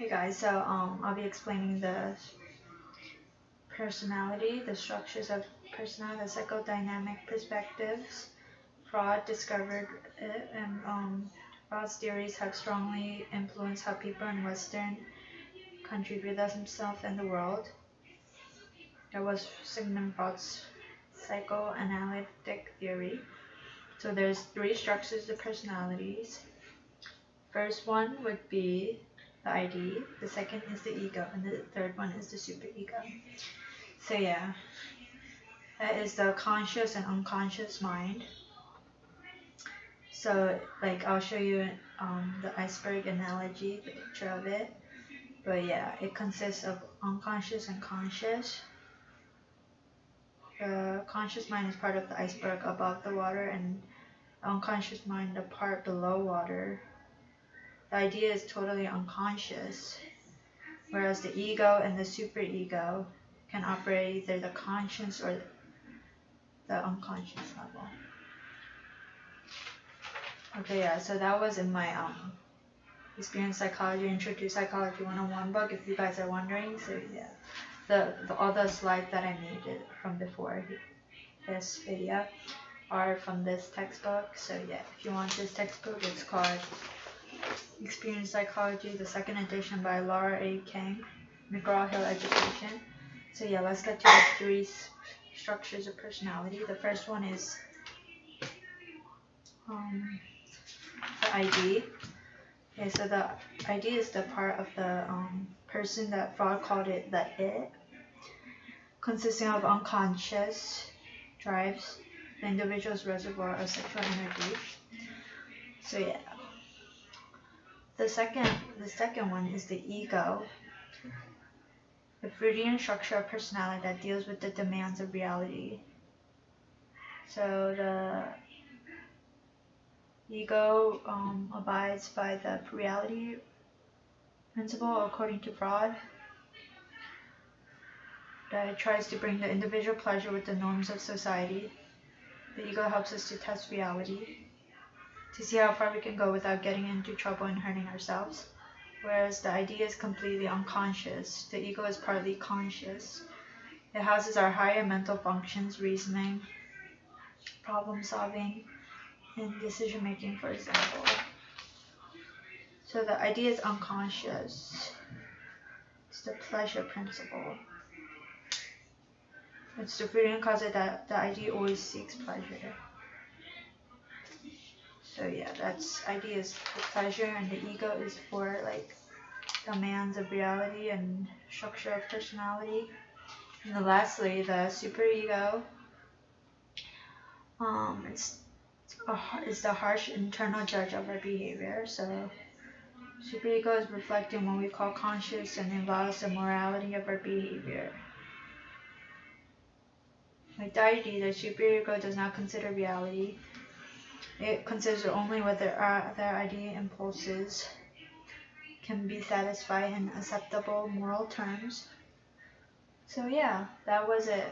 Hey guys, so I'll be explaining the personality, the structures of personality, the psychodynamic perspectives. Freud discovered it, and Freud's theories have strongly influenced how people in Western country view themselves and the world. That was Sigmund Freud's psychoanalytic theory. So there's three structures of personalities. First one would be the ID, the second is the ego, and the third one is the superego. So yeah, that is the conscious and unconscious mind. So like I'll show you the iceberg analogy, the picture of it. But yeah, it consists of unconscious and conscious. The conscious mind is part of the iceberg above the water, and the unconscious mind the part below water. The idea is totally unconscious, whereas the ego and the superego can operate either the conscious or the unconscious level. Okay, yeah, so that was in my Experience Psychology, Intro to Psychology 101 book, if you guys are wondering. So yeah, the other slides that I made from before this video are from this textbook. So yeah, if you want this textbook, it's called Experience Psychology, the second edition by Laura A. King, McGrawHill Education. So yeah, let's get to the three structures of personality. The first one is the ID. Okay, so the ID is the part of the person that Freud called it the it, consisting of unconscious drives the individual's reservoir of sexual energy. So yeah. The second one is the ego, the Freudian structure of personality that deals with the demands of reality. So the ego abides by the reality principle according to Freud, that tries to bring the individual pleasure with the norms of society. The ego helps us to test reality, to see how far we can go without getting into trouble and hurting ourselves. Whereas the idea is completely unconscious. The ego is partly conscious. It houses our higher mental functions, reasoning, problem solving, and decision making, for example. So the idea is unconscious. It's the pleasure principle. It's the Freudian concept that the idea always seeks pleasure. So yeah, that's idea is for pleasure, and the ego is for like demands of reality and structure of personality. And then lastly, the superego. It's the harsh internal judge of our behavior. So superego is reflecting what we call conscious and involves the morality of our behavior. Like the ID, the superego does not consider reality. It considers only whether their ID impulses can be satisfied in acceptable moral terms. So yeah, that was it.